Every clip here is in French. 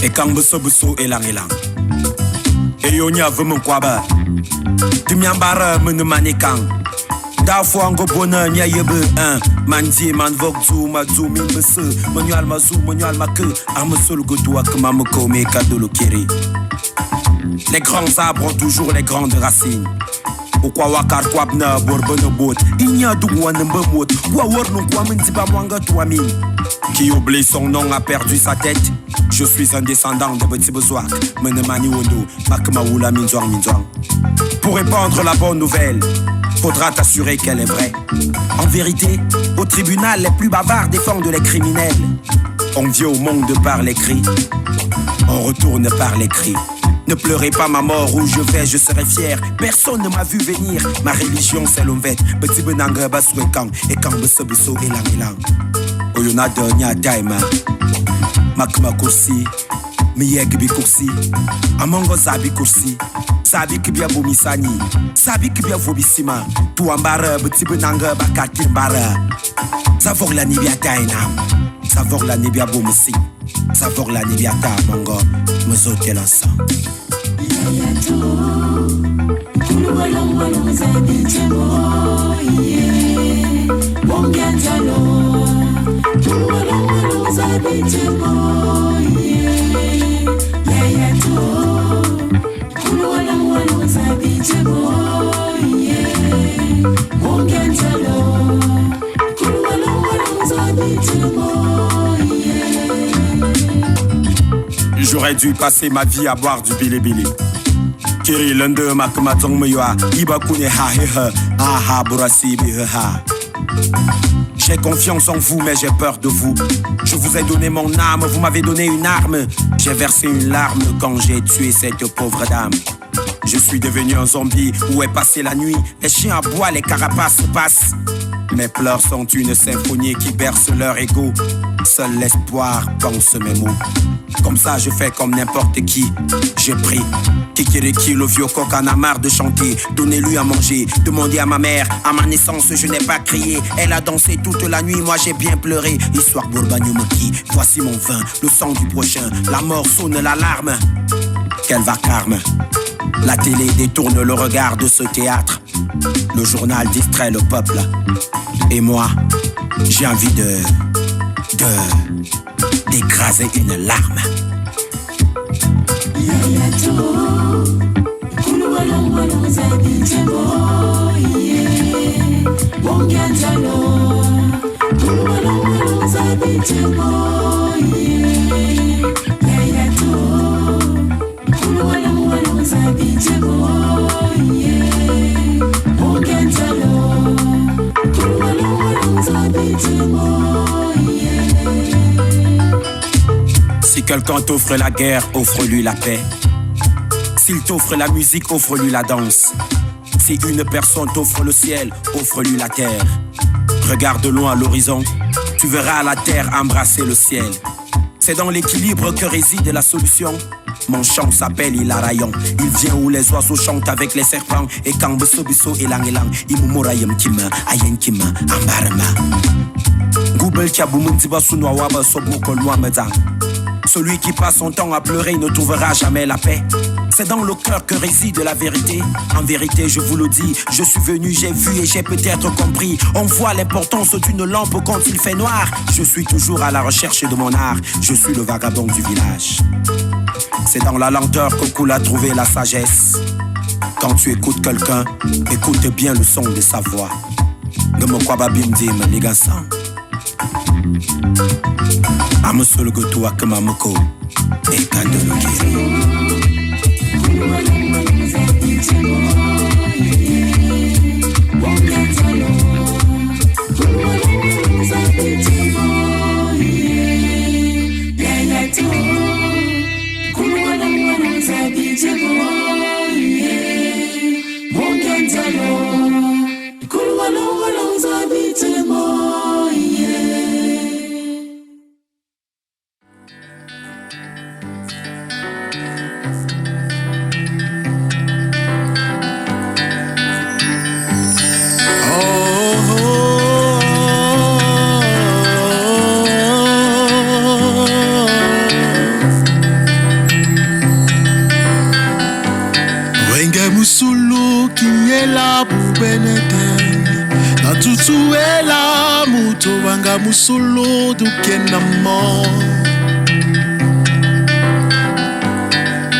E kang beso elang elang. E yo nya vum kwaba. Timiambara menemani kang. Da fois ngo bona nya yebe mandi man vok zu ma zu min bese manual ma zu manual ma que am sol godoa que ma ko me kadolo kiri. Les grands arbres ont toujours les grandes racines. Pourquoi wakar kwabna borbono bot inya douane mbemot kwa worno kwa mendiba mwanga tuamin. Qui oublie son nom a perdu sa tête. Je suis un descendant de Petit Bezouak, Menemani Wondo, Bakmaoula Minzouang Minzouang. Pour répandre la bonne nouvelle, faudra t'assurer qu'elle est vraie. En vérité, au tribunal, les plus bavards défendent les criminels. On vient au monde par les cris, on retourne par les cris. Ne pleurez pas ma mort, où je vais, je serai fier. Personne ne m'a vu venir, ma religion c'est l'omvet. Petit Benanga Baswekang, et Kambesobiso et Langilang. Oyona de Nya Daima, Makma Kursi, Miyeg Bikursi, Amongo Zabi Kursi, Sabi Kibia Bomisani, Sabi Kibia Vobisima, Touambara, Petit Benanga Bakatimbara. Savor la Nibia Daina, Savor la Nibia Bomisi, Savor la Nibia Ta Mongo, Mezote l'ensemble. J'aurais dû passer ma vie à boire du bilibili. Kiri lende makmatong meyoa ibakune ha he he ha ha burasi bi he ha. J'ai confiance en vous mais j'ai peur de vous. Je vous ai donné mon âme, vous m'avez donné une arme. J'ai versé une larme quand j'ai tué cette pauvre dame. Je suis devenu un zombie, où est passée la nuit. Les chiens aboient, les carapaces passent. Mes pleurs sont une symphonie qui berce leur ego. Seul l'espoir pense mes mots. Comme ça je fais comme n'importe qui. Je prie. Kikiriki, le vieux coq en a marre de chanter. Donnez-lui à manger. Demandez à ma mère. À ma naissance je n'ai pas crié. Elle a dansé toute la nuit, moi j'ai bien pleuré. Histoire Bourbagnoumoki, voici mon vin. Le sang du prochain, la mort sonne l'alarme. Quel vacarme. La télé détourne le regard de ce théâtre. Le journal distrait le peuple. Et moi, j'ai envie d'écraser une larme. Si quelqu'un t'offre la guerre, offre-lui la paix. S'il t'offre la musique, offre-lui la danse. Si une personne t'offre le ciel, offre-lui la terre. Regarde loin à l'horizon, tu verras la terre embrasser le ciel. C'est dans l'équilibre que réside la solution. Mon chant s'appelle Ilarayon. Il vient où les oiseaux chantent avec les serpents. Et quand Besobiso elang elang, Imumorayam Kima, Ayen Kima, Ambarama. Google Tiaboumuntiba Sunwa Waba Soboko Luamedang. Celui qui passe son temps à pleurer ne trouvera jamais la paix. C'est dans le cœur que réside la vérité. En vérité, je vous le dis, je suis venu, j'ai vu et j'ai peut-être compris. On voit l'importance d'une lampe quand il fait noir. Je suis toujours à la recherche de mon art. Je suis le vagabond du village. C'est dans la lenteur que coule à trouver la sagesse. Quand tu écoutes quelqu'un, écoute bien le son de sa voix. Gamokwa-babim-dim, les garçons. Amusolo gotua kamamoko e kadolo kiri. wanga musolo dukenamo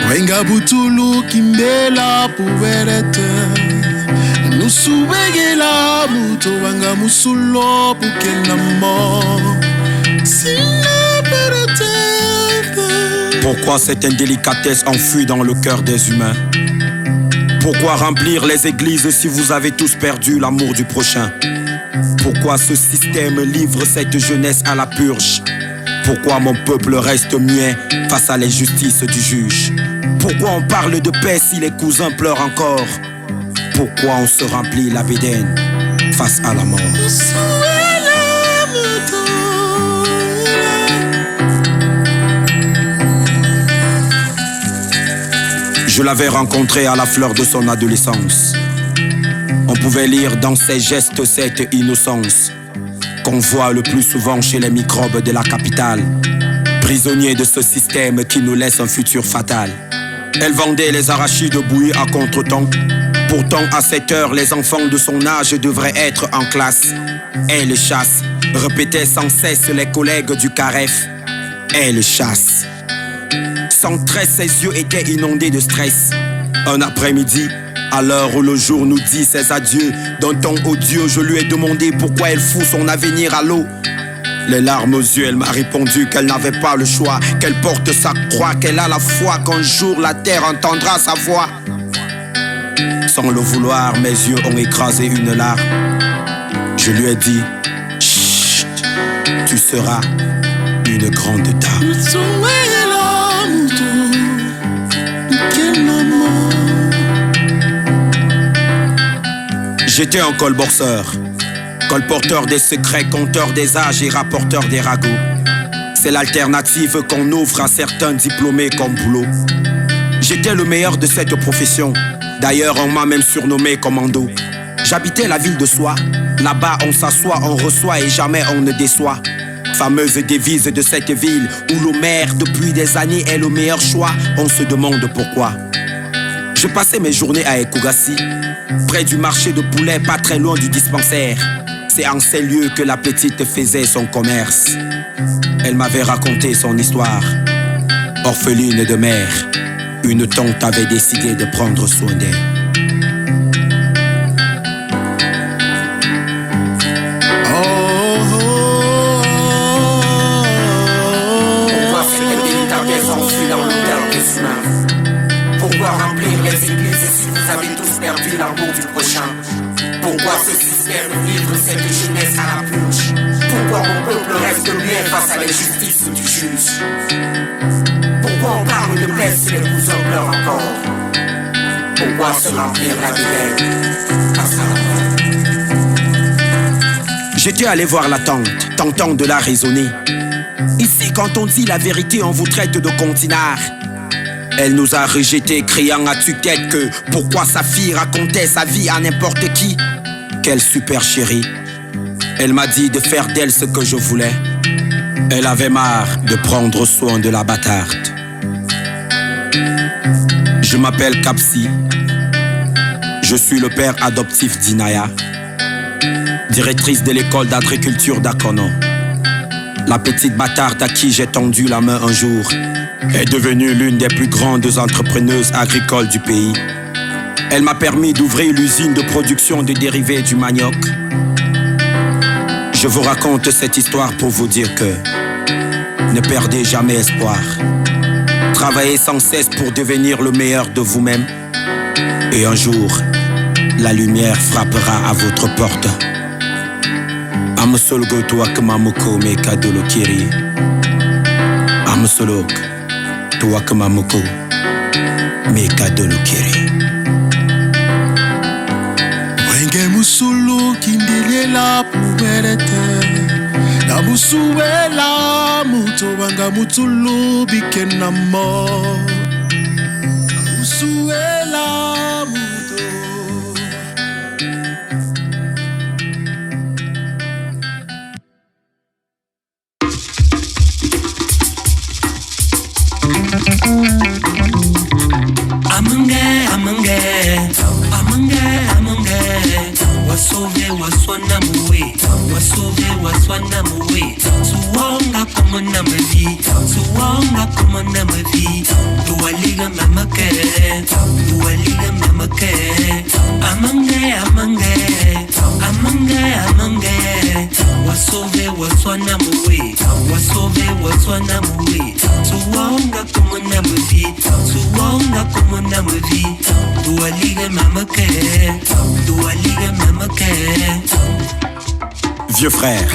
wenga butulu kimbela puwerete nusuwegela muto wanga musolo bukenamo Pourquoi cette indélicatesse enfouie dans le cœur des humains? Pourquoi remplir les églises si vous avez tous perdu l'amour du prochain? Pourquoi ce système livre cette jeunesse à la purge? Pourquoi mon peuple reste muet face à l'injustice du juge? Pourquoi on parle de paix si les cousins pleurent encore? Pourquoi on se remplit la bédaine face à la mort? Je l'avais rencontré à la fleur de son adolescence. On pouvait lire dans ses gestes cette innocence qu'on voit le plus souvent chez les microbes de la capitale, prisonniers de ce système qui nous laisse un futur fatal. Elle vendait les arachides bouillis à contre-temps. Pourtant à cette heure, les enfants de son âge devraient être en classe. Elle chasse, répétait sans cesse les collègues du CAREF. Elle chasse. Sans tresse, ses yeux étaient inondés de stress. Un après-midi, à l'heure où le jour nous dit ses adieux, d'un ton odieux, je lui ai demandé pourquoi elle fout son avenir à l'eau. Les larmes aux yeux, elle m'a répondu qu'elle n'avait pas le choix, qu'elle porte sa croix, qu'elle a la foi qu'un jour la terre entendra sa voix. Sans le vouloir, mes yeux ont écrasé une larme. Je lui ai dit, chut, tu seras une grande dame. J'étais un colborseur, colporteur des secrets, conteur des âges et rapporteur des ragots. C'est l'alternative qu'on offre à certains diplômés comme boulot. J'étais le meilleur de cette profession. D'ailleurs, on m'a même surnommé commando. J'habitais la ville de Soie. Là-bas, on s'assoit, on reçoit et jamais on ne déçoit. Fameuse devise de cette ville où le maire, depuis des années, est le meilleur choix. On se demande pourquoi. Je passais mes journées à Ekougassi, près du marché de poulet, pas très loin du dispensaire. C'est en ces lieux que la petite faisait son commerce. Elle m'avait raconté son histoire. Orpheline de mère, une tante avait décidé de prendre soin d'elle. Pourquoi cette délicatesse enfouie dans le cœur des humains? Pourquoi remplir les églises si vous avez tous perdu l'amour du prochain? Pourquoi ce système livre cette jeunesse à la purge? Pourquoi mon peuple reste muet face à l'injustice du juge? Pourquoi on parle de paix si les cousins pleurent encore? Pourquoi se remplir la bédaine face à la mort? J'étais allé voir la tante, tentant de la raisonner. Ici, quand on dit la vérité, on vous traite de continard. Elle nous a rejetés, criant à tue-tête que pourquoi sa fille racontait sa vie à n'importe qui. Quelle super chérie. Elle m'a dit de faire d'elle ce que je voulais. Elle avait marre de prendre soin de la bâtarde. Je m'appelle Kapsi. Je suis le père adoptif d'Inaya, directrice de l'école d'agriculture d'Akono. La petite bâtarde à qui j'ai tendu la main un jour est devenue l'une des plus grandes entrepreneuses agricoles du pays. Elle m'a permis d'ouvrir l'usine de production de dérivés du manioc. Je vous raconte cette histoire pour vous dire que ne perdez jamais espoir. Travaillez sans cesse pour devenir le meilleur de vous-même. Et un jour, la lumière frappera à votre porte. Amsolgo tuakamamuko mekadolo kiri. Amsolog tuakamamuko mekadolo kiri. Wenge musulu kindelela puberete. La musuela muto wanga mutulu bikenamo. Musuela muto. wasove waswana muwe, wasove waswana muwe. Suwanga como na mevi, suwanga como na mevi. Dualiga mamake, dualiga mamake. Amange, amange, amange, amange. Wasove waswana muwe, wasove waswana muwe. Suwanga como na mevi, suwanga como na mevi. Dualiga mamake, dualiga mamake. Vieux frère,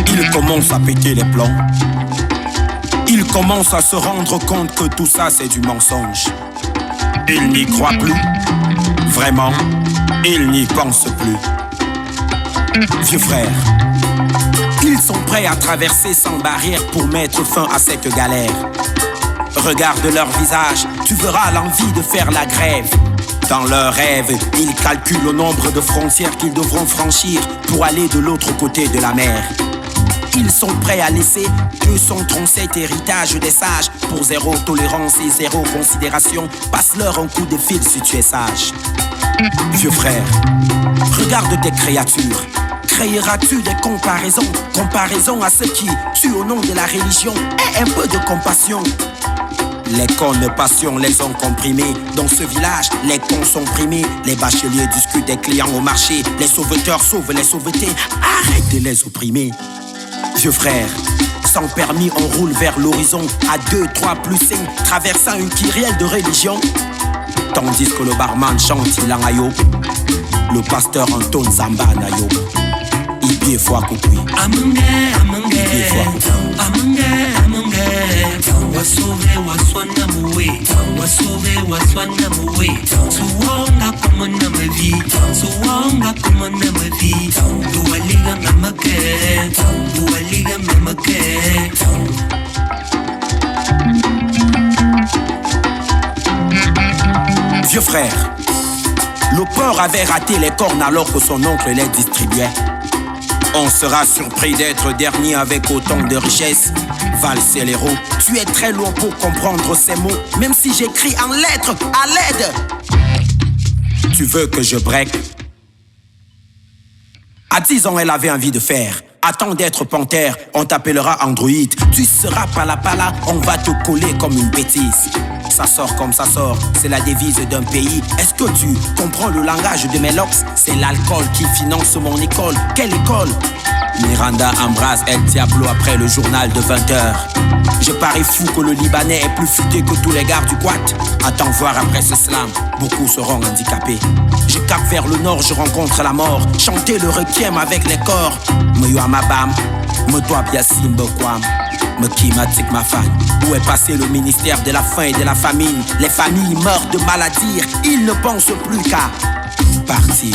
il commence à péter les plombs. Il commence à se rendre compte que tout ça c'est du mensonge. Il n'y croit plus. Vraiment, il n'y pense plus. Vieux frère, ils sont prêts à traverser sans barrière pour mettre fin à cette galère. Regarde leur visage, tu verras l'envie de faire la grève. Dans leurs rêves, ils calculent le nombre de frontières qu'ils devront franchir pour aller de l'autre côté de la mer. Ils sont prêts à laisser 237 héritages des sages pour zéro tolérance et zéro considération. Passe-leur un coup de fil si tu es sage. Vieux frère, regarde tes créatures. Créeras-tu des comparaisons? Comparaisons à ceux qui tuent au nom de la religion. Aie un peu de compassion. Les cons de passion les ont comprimés. Dans ce village, les cons sont primés. Les bacheliers discutent des clients au marché. Les sauveteurs sauvent les sauvetés. Arrête de les opprimer. Vieux frère, sans permis on roule vers l'horizon. À 2, 3 plus 5, traversant une kyrielle de religion. Tandis que le barman chante Ilangayo, le pasteur entonne Zamba Nayo. Ibie fois coupui. Amange, amange, amange, amange. Wasove waswana muwe, wasove waswana muwe. Suwanga como na mevi, suwanga como na mevi. Dualiga mamake, dualiga mamake. Vieux frère, le porc avait raté les cornes alors que son oncle les distribuait. On sera surpris d'être dernier avec autant de richesses. Valser l'héros, tu es très loin pour comprendre ces mots. Même si j'écris en lettres, à l'aide. Tu veux que je break? À 10 ans, elle avait envie de faire. Attends d'être panthère, on t'appellera androïde. Tu seras pala, on va te coller comme une bêtise. Ça sort comme ça sort, c'est la devise d'un pays. Est-ce que tu comprends le langage de mes locks? C'est l'alcool qui finance mon école. Quelle école? Miranda embrasse El Diablo après le journal de 20h. Je parie fou que le Libanais est plus futé que tous les gars du Quat. Attends voir après ce slam, beaucoup seront handicapés. Je capte vers le nord, je rencontre la mort. Chanter le requiem avec les corps. Me yuamabam, me toi biasim bekwam. Me kimatik ma fan. Où est passé le ministère de la faim et de la famine? Les familles meurent de maladie. Ils ne pensent plus qu'à partir.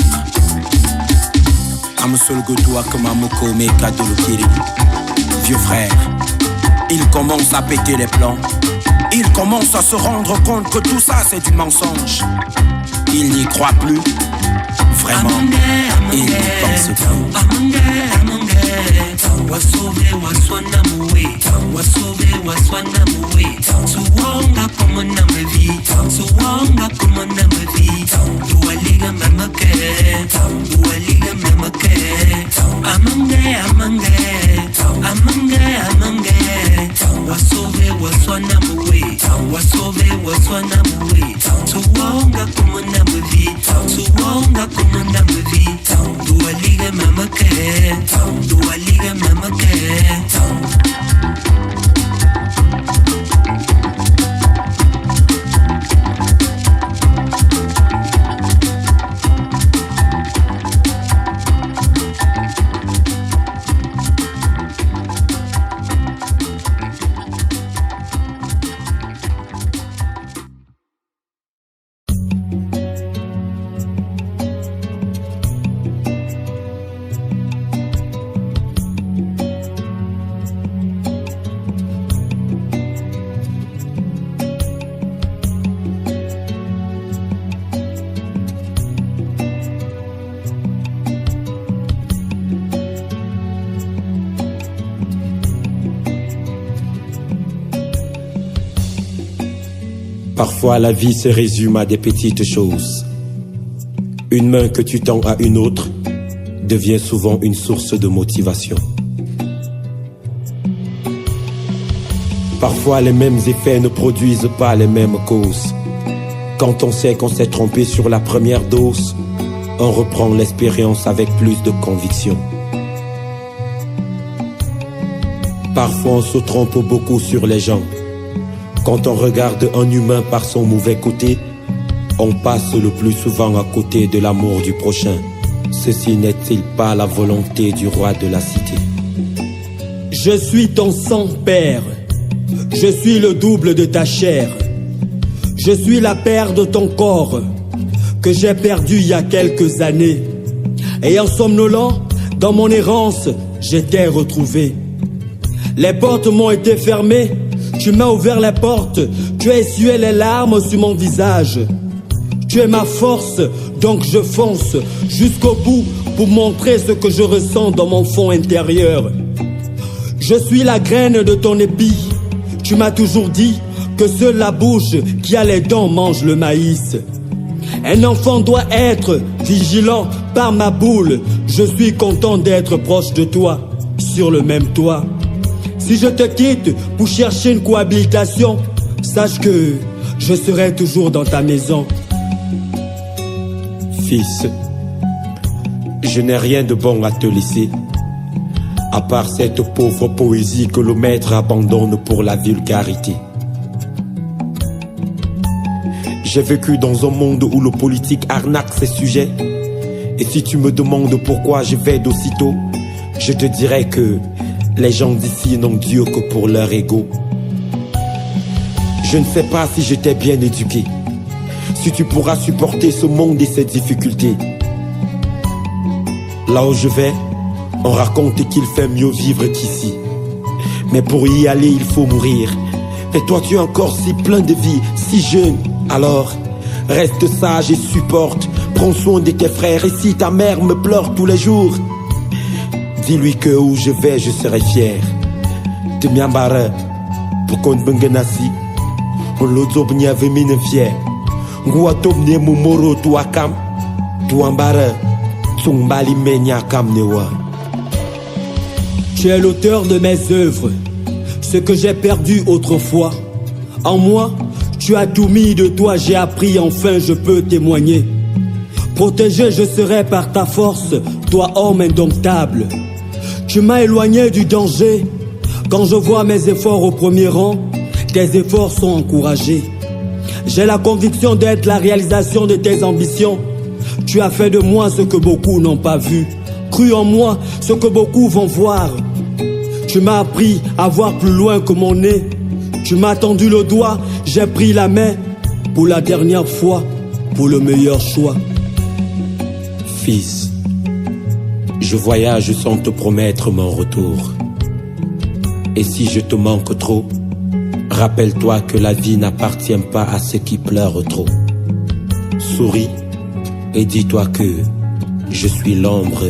Vieux frère, il commence à péter les plombs. Il commence à se rendre compte que tout ça c'est du mensonge. Il n'y croit plus. Vraiment, il n'y pense plus. Wasove waswana muwe, wasove waswana muwe. Suwanga como na mevi, suwanga como na mevi. Dualiga mamake, dualiga mamake. Amange, amange, amange, amange. Wasove waswana muwe, wasove waswana muwe. Suwanga como na mevi, suwanga como na mevi. Dualiga mamake, dualiga mamake. Parfois la vie se résume à des petites choses. Une main que tu tends à une autre devient souvent une source de motivation. Parfois, les mêmes effets ne produisent pas les mêmes causes. Quand on sait qu'on s'est trompé sur la première dose, on reprend l'expérience avec plus de conviction. Parfois, on se trompe beaucoup sur les gens. Quand on regarde un humain par son mauvais côté, on passe le plus souvent à côté de l'amour du prochain. Ceci n'est-il pas la volonté du roi de la cité? Je suis ton sang, père. Je suis le double de ta chair. Je suis la paire de ton corps que j'ai perdu il y a quelques années. Et en somnolant, dans mon errance, je t'ai retrouvé. Les portes m'ont été fermées, tu m'as ouvert les portes, tu as essuyé les larmes sur mon visage. Tu es ma force, donc je fonce jusqu'au bout pour montrer ce que je ressens dans mon fond intérieur. Je suis la graine de ton épi. Tu m'as toujours dit que seule la bouche qui a les dents mange le maïs. Un enfant doit être vigilant par ma boule. Je suis content d'être proche de toi, sur le même toit. Si je te quitte pour chercher une cohabitation, sache que je serai toujours dans ta maison. Fils, je n'ai rien de bon à te laisser, à part cette pauvre poésie que le maître abandonne pour la vulgarité. J'ai vécu dans un monde où le politique arnaque ses sujets. Et si tu me demandes pourquoi je vais d'aussitôt, je te dirai que les gens d'ici n'ont Dieu que pour leur ego. Je ne sais pas si je t'ai bien éduqué, si tu pourras supporter ce monde et ses difficultés. Là où je vais, on raconte qu'il fait mieux vivre qu'ici. Mais pour y aller, il faut mourir. Et toi, tu es encore si plein de vie, si jeune. Alors, reste sage et supporte. Prends soin de tes frères. Et si ta mère me pleure tous les jours, dis-lui que où je vais, je serai fier. De miambara, pour qu'on bengenasi, on l'autre n'y avait mis une fier. Ngouatob ne mumoro tuakam, tuambara, tsumbali menya kam newa. Tu es l'auteur de mes œuvres, ce que j'ai perdu autrefois. En moi, tu as tout mis de toi, j'ai appris, enfin je peux témoigner. Protégé je serai par ta force, toi homme indomptable. Tu m'as éloigné du danger. Quand je vois mes efforts au premier rang, tes efforts sont encouragés. J'ai la conviction d'être la réalisation de tes ambitions. Tu as fait de moi ce que beaucoup n'ont pas vu. Cru en moi ce que beaucoup vont voir. Tu m'as appris à voir plus loin que mon nez. Tu m'as tendu le doigt, j'ai pris la main. Pour la dernière fois, pour le meilleur choix. Fils, je voyage sans te promettre mon retour. Et si je te manque trop, rappelle-toi que la vie n'appartient pas à ceux qui pleurent trop. Souris et dis-toi que je suis l'ombre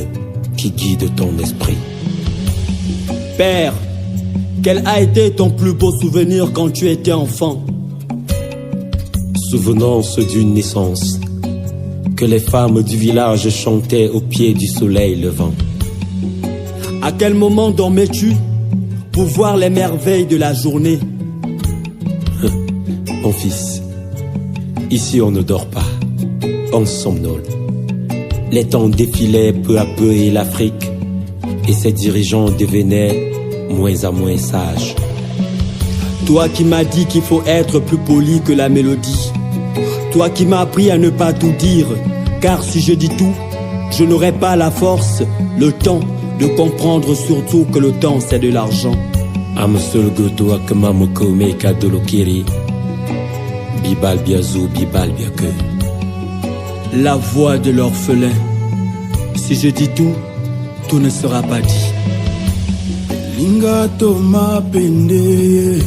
qui guide ton esprit. Père, quel a été ton plus beau souvenir quand tu étais enfant? Souvenance d'une naissance que les femmes du village chantaient au pied du soleil levant. À quel moment dormais-tu pour voir les merveilles de la journée? Mon fils, ici on ne dort pas, on somnole. Les temps défilaient peu à peu et l'Afrique et ses dirigeants devenaient moins à moins sages. Toi qui m'as dit qu'il faut être plus poli que la mélodie. Toi qui m'as appris à ne pas tout dire. Car si je dis tout, je n'aurai pas la force, le temps de comprendre surtout que le temps c'est de l'argent. Amsul goto akamamuko meka dolokiri. Bibal biazou, bibal biake. La voix de l'orphelin. Si je dis tout, tout ne sera pas dit. Linga toma pende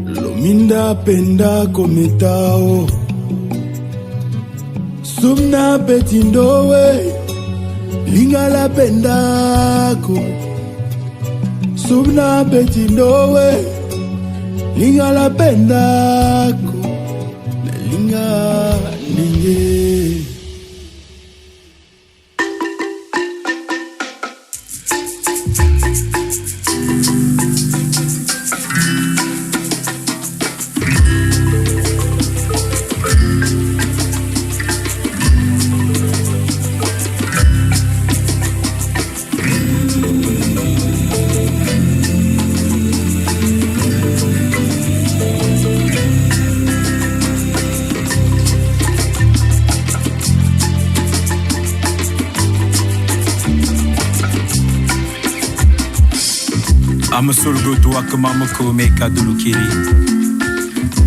Lominda penda kometao Sumna petindowe Linga la pendako Sumna petindowe Linga la pendako linga ndenge.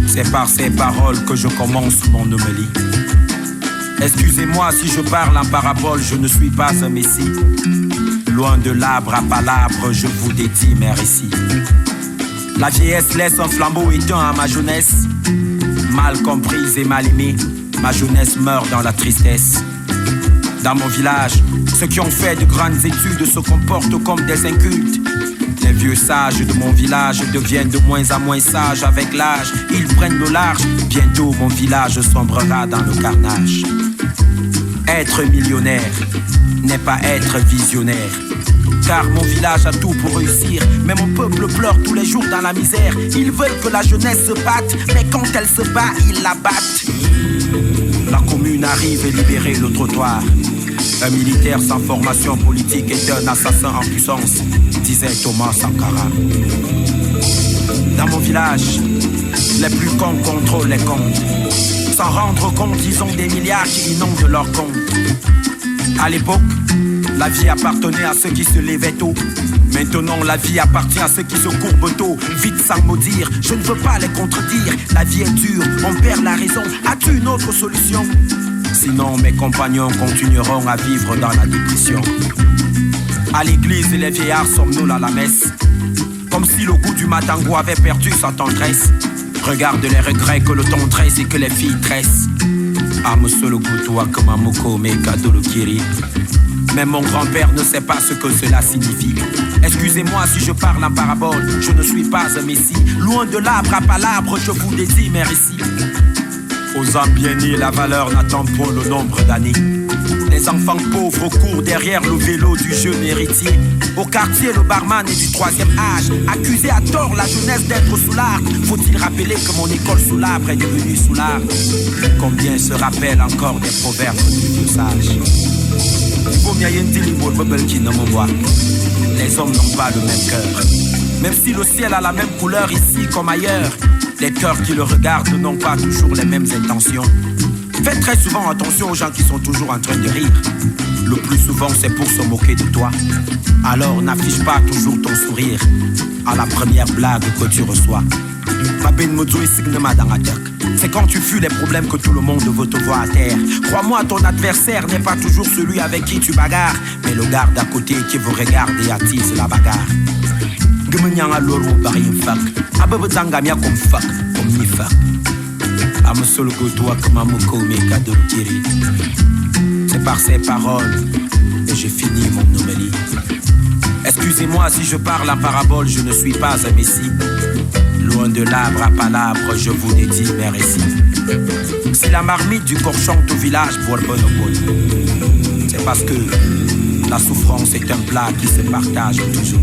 C'est par ces paroles que je commence mon homélie. Excusez-moi si je parle en parabole, je ne suis pas un messie. Loin de l'arbre à palabre, je vous dédie mes récits. La vieillesse laisse un flambeau éteint à ma jeunesse. Mal comprise et mal aimée, ma jeunesse meurt dans la tristesse. Dans mon village, ceux qui ont fait de grandes études se comportent comme des incultes. Les vieux sages de mon village deviennent de moins en moins sages avec l'âge. Ils prennent le large, bientôt mon village sombrera dans le carnage. Être millionnaire n'est pas être visionnaire. Car mon village a tout pour réussir, mais mon peuple pleure tous les jours dans la misère. Ils veulent que la jeunesse se batte, mais quand elle se bat, ils la battent. La commune arrive et libérer le trottoir. Un militaire sans formation politique est un assassin en puissance, disait Thomas Sankara. Dans mon village, les plus cons contrôlent les comptes. Sans rendre compte, ils ont des milliards qui inondent leur compte. À l'époque, la vie appartenait à ceux qui se levaient tôt. Maintenant, la vie appartient à ceux qui se courbent tôt. Vite sans maudire, je ne veux pas les contredire. La vie est dure, on perd la raison. As-tu une autre solution? Sinon, mes compagnons continueront à vivre dans la dépression. À l'église, les vieillards somnolent à la messe, comme si le goût du matango avait perdu sa tendresse. Regarde les regrets que le temps tresse et que les filles tressent. Mais mon grand-père ne sait pas ce que cela signifie. Excusez-moi si je parle en parabole, je ne suis pas un messie. Loin de l'arbre à palabre, je vous dédie mes récits. Aux âmes bien nées, la valeur n'attend pas le nombre d'années. Les enfants pauvres courent derrière le vélo du jeune héritier. Au quartier, le barman est du 3e âge. Accusé à tort la jeunesse d'être sous l'arbre. Faut-il rappeler que mon école sous l'arbre est devenue sous l'arbre? Combien se rappellent encore des proverbes du vieux sage? Les hommes n'ont pas le même cœur. Même si le ciel a la même couleur ici comme ailleurs, les cœurs qui le regardent n'ont pas toujours les mêmes intentions. Fais très souvent attention aux gens qui sont toujours en train de rire. Le plus souvent c'est pour se moquer de toi. Alors n'affiche pas toujours ton sourire à la première blague que tu reçois. C'est quand tu fuis les problèmes que tout le monde veut te voir à terre. Crois-moi, ton adversaire n'est pas toujours celui avec qui tu bagarres, mais le garde à côté qui vous regarde et attise la bagarre. C'est par ces paroles que j'ai fini mon homélie. Excusez-moi si je parle en parabole, je ne suis pas un messie. Loin de l'arbre à palabre, je vous dédie mes récits. Si la marmite du corps chante au village pour le bon, c'est parce que la souffrance est un plat qui se partage toujours.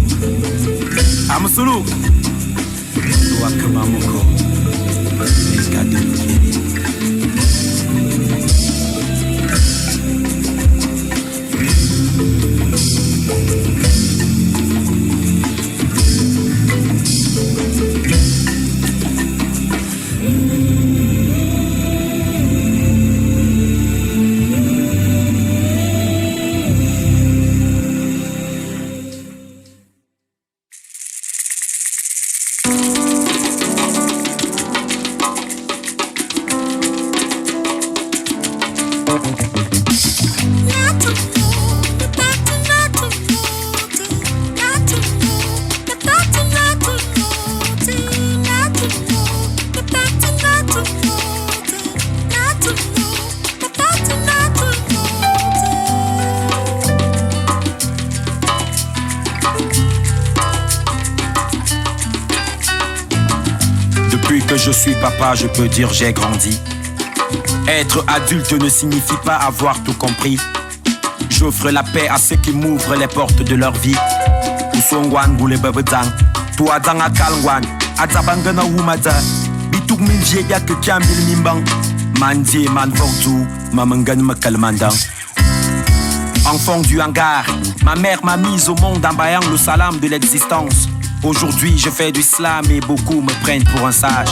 Amsulu, doa kamamoko, je suis papa, je peux dire j'ai grandi. Être adulte ne signifie pas avoir tout compris. J'offre la paix à ceux qui m'ouvrent les portes de leur vie. Usongwan goule bebedang, toi dans a kalwan, azabangana wumada, bituk min vieya que kambil mimbang, mandi man fortu, mamangan makalmandang. Enfant du hangar, ma mère m'a mise au monde en baillant le salam de l'existence. Aujourd'hui je fais du slam et beaucoup me prennent pour un sage.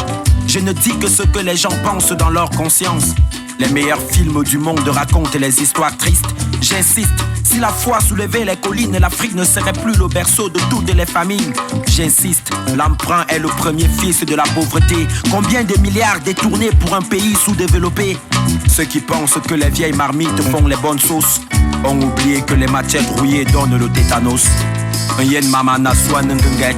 Je ne dis que ce que les gens pensent dans leur conscience. Les meilleurs films du monde racontent les histoires tristes. J'insiste, si la foi soulevait les collines, l'Afrique ne serait plus le berceau de toutes les familles. J'insiste, l'emprunt est le premier fils de la pauvreté. Combien de milliards détournés pour un pays sous-développé? Ceux qui pensent que les vieilles marmites font les bonnes sauces ont oublié que les matières brouillées donnent le tétanos. Un yen mama na swan ngenget.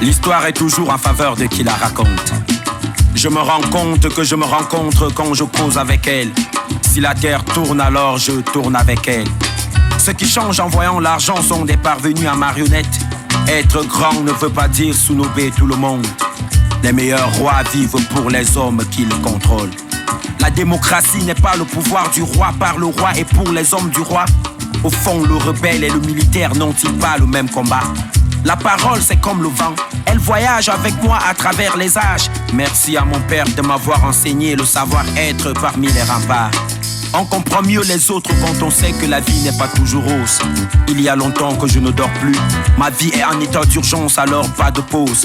L'histoire est toujours en faveur de qui la raconte. Je me rends compte que je me rencontre quand je cause avec elle. Si la terre tourne, alors je tourne avec elle. Ceux qui changent en voyant l'argent sont des parvenus à marionnettes. Être grand ne veut pas dire sous-nober tout le monde. Les meilleurs rois vivent pour les hommes qu'ils contrôlent. La démocratie n'est pas le pouvoir du roi par le roi et pour les hommes du roi. Au fond, le rebelle et le militaire n'ont-ils pas le même combat? La parole c'est comme le vent, elle voyage avec moi à travers les âges. Merci à mon père de m'avoir enseigné le savoir-être parmi les remparts. On comprend mieux les autres quand on sait que la vie n'est pas toujours rose. Il y a longtemps que je ne dors plus, ma vie est en état d'urgence alors pas de pause.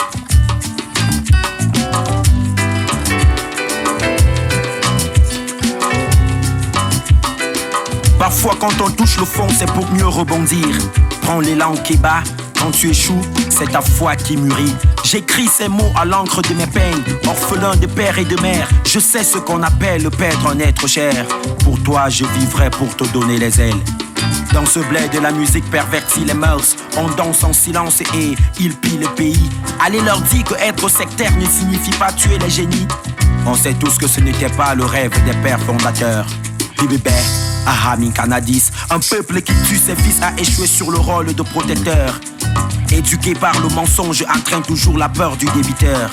Parfois quand on touche le fond c'est pour mieux rebondir. Prends l'élan qui bat. Quand tu échoues, c'est ta foi qui mûrit. J'écris ces mots à l'encre de mes peines. Orphelin de père et de mère, je sais ce qu'on appelle perdre un être cher. Pour toi, je vivrai pour te donner les ailes. Dans ce bled de la musique pervertit les mœurs. On danse en silence et ils pillent le pays. Allez leur dire que être sectaire ne signifie pas tuer les génies. On sait tous que ce n'était pas le rêve des pères fondateurs. Bibébé, Ahamin Canadis, un peuple qui tue ses fils a échoué sur le rôle de protecteur. Éduqué par le mensonge, entraîne toujours la peur du débiteur.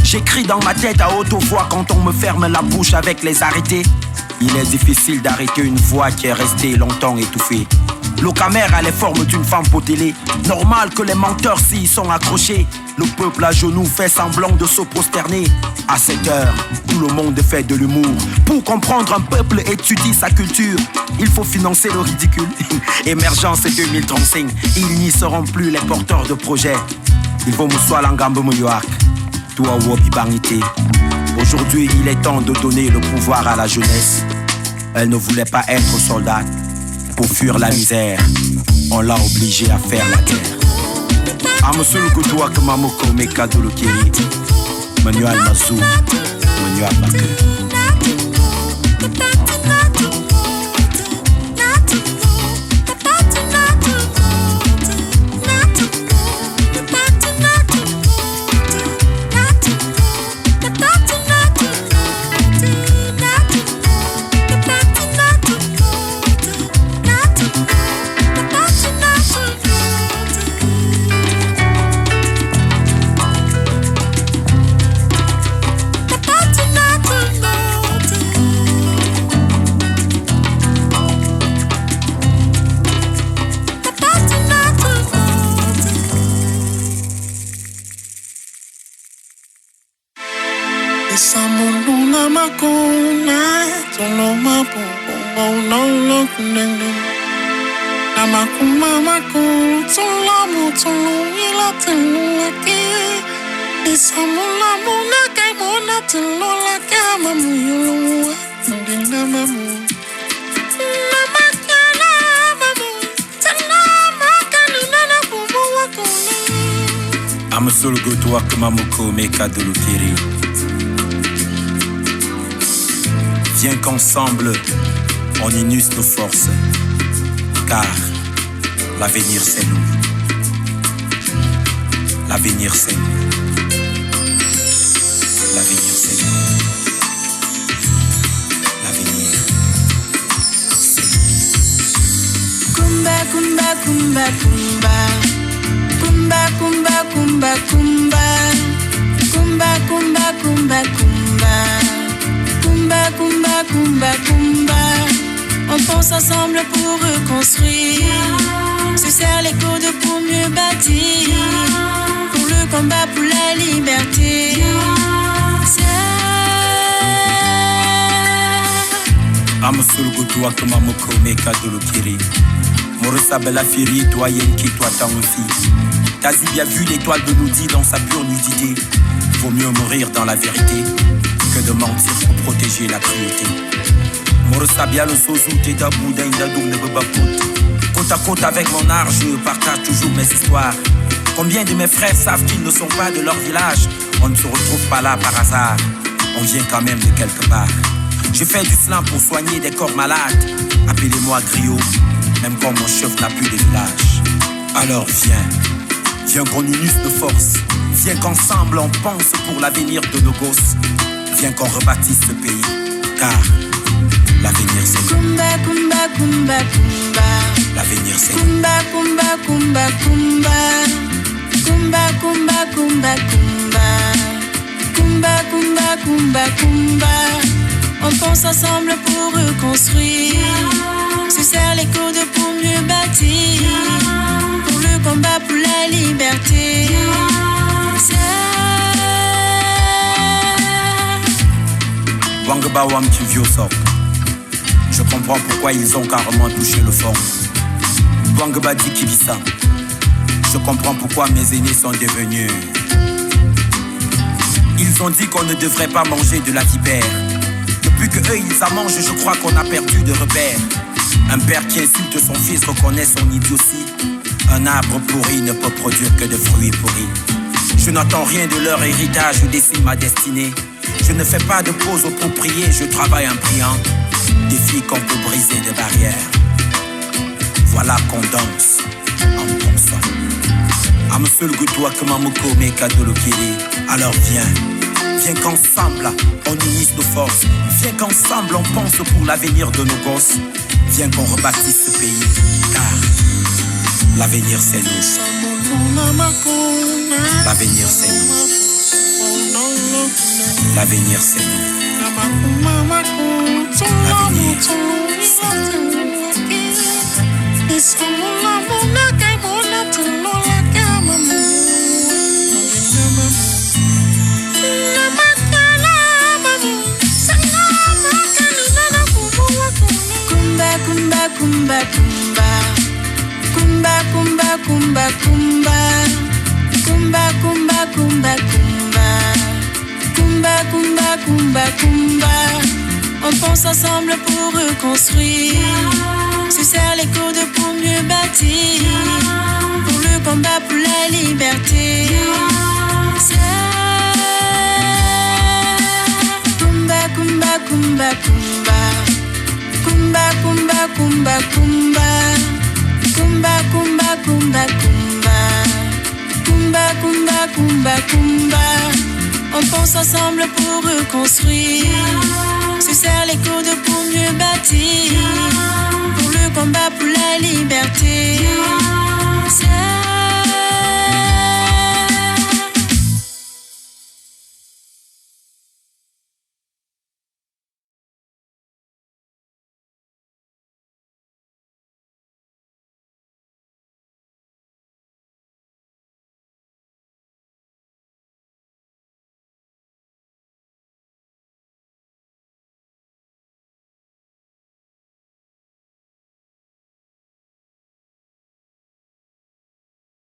J'écris dans ma tête à haute voix quand on me ferme la bouche avec les arrêtés. Il est difficile d'arrêter une voix qui est restée longtemps étouffée. Le camère a les formes d'une femme potelée. Normal que les menteurs s'y sont accrochés. Le peuple à genoux fait semblant de se prosterner. À cette heure, tout le monde fait de l'humour. Pour comprendre un peuple, étudie sa culture. Il faut financer le ridicule. Émergence 2035, ils n'y seront plus les porteurs de projets. Il faut moussoir l'engambe mouyoak. Toi wobi bangité. Aujourd'hui, il est temps de donner le pouvoir à la jeunesse. Elle ne voulait pas être soldate. Pour fuir la misère, on l'a obligée à faire la guerre. Amosul kutua kamamoko meka dolokiri. Manuel Mazou, Manuel Bakr. Viens qu'ensemble, on unisse nos forces, car l'avenir c'est nous. L'avenir c'est nous. kumba, kumba, kumba. Kumba, kumba, kumba, kumba. Kumba, kumba, kumba, kumba. Kumba, kumba, kumba, kumba. On pense ensemble pour reconstruire. Se serre les coudes pour mieux bâtir. Pour le combat pour la liberté. Amusulugutu akumamoko meka dolokiri. Morissa Bella Firi, toi Yenki, toi Taonfi. Tazi a vu l'étoile de Noudi dans sa pure nudité. Vaut mieux mourir dans la vérité que de mentir pour protéger la cruauté. Morissa Bia le Sozu, Teta Boudain, Dadoum, ne veut pas côte à côte avec mon art, je partage toujours mes histoires. Combien de mes frères savent qu'ils ne sont pas de leur village? On ne se retrouve pas là par hasard. On vient quand même de quelque part. Je fais du slam pour soigner des corps malades. Appelez-moi griot, même quand mon chef n'a plus de village. Alors viens qu'on unisse nos forces. Viens qu'ensemble on pense pour l'avenir de nos gosses. Viens qu'on rebâtisse ce pays, car l'avenir c'est nous. Kumba, kumba, kumba, kumba. L'avenir c'est nous. Kumba, kumba, kumba, kumba. Kumba, kumba, kumba, kumba. Kumba, kumba, kumba, kumba. On pense ensemble pour reconstruire. Se serre les coudes pour mieux bâtir. Pour le combat pour la liberté. Wangba Wam Kivioso. Je comprends pourquoi ils ont carrément touché le fond. Wangba dit Kibisa. Je comprends pourquoi mes aînés sont devenus. Ils ont dit qu'on ne devrait pas manger de la vipère. Depuis que eux ils en mangent, je crois qu'on a perdu de repères. Un père qui insulte son fils reconnaît son idiotie. Un arbre pourri ne peut produire que de fruits pourris. Je n'entends rien de leur héritage, je dessine ma destinée. Je ne fais pas de pause pour prier, je travaille en priant. Défi qu'on peut briser des barrières. Voilà qu'on danse en pensant. Amusulugutu Kumamoko meka dolokiri. Alors viens qu'ensemble on unisse nos forces. Viens qu'ensemble on pense pour l'avenir de nos gosses. Viens qu'on rebâtisse ce pays, car l'avenir c'est nous. L'avenir c'est nous. L'avenir c'est nous. L'avenir c'est nous. Kumba, kumba, kumba, kumba. Kumba, kumba, kumba, kumba. Kumba, kumba, kumba, kumba. Kumba, kumba, kumba, kumba. On pense ensemble pour reconstruire. Se serre les coudes pour mieux bâtir. Pour le combat pour la liberté. Kumba, kumba, kumba, kumba. Kumba, kumba, kumba, kumba. Kumba, kumba, kumba, kumba. Kumba, kumba, kumba, kumba. On pense ensemble pour reconstruire. Se serre les coudes pour mieux bâtir. Pour le combat pour la liberté.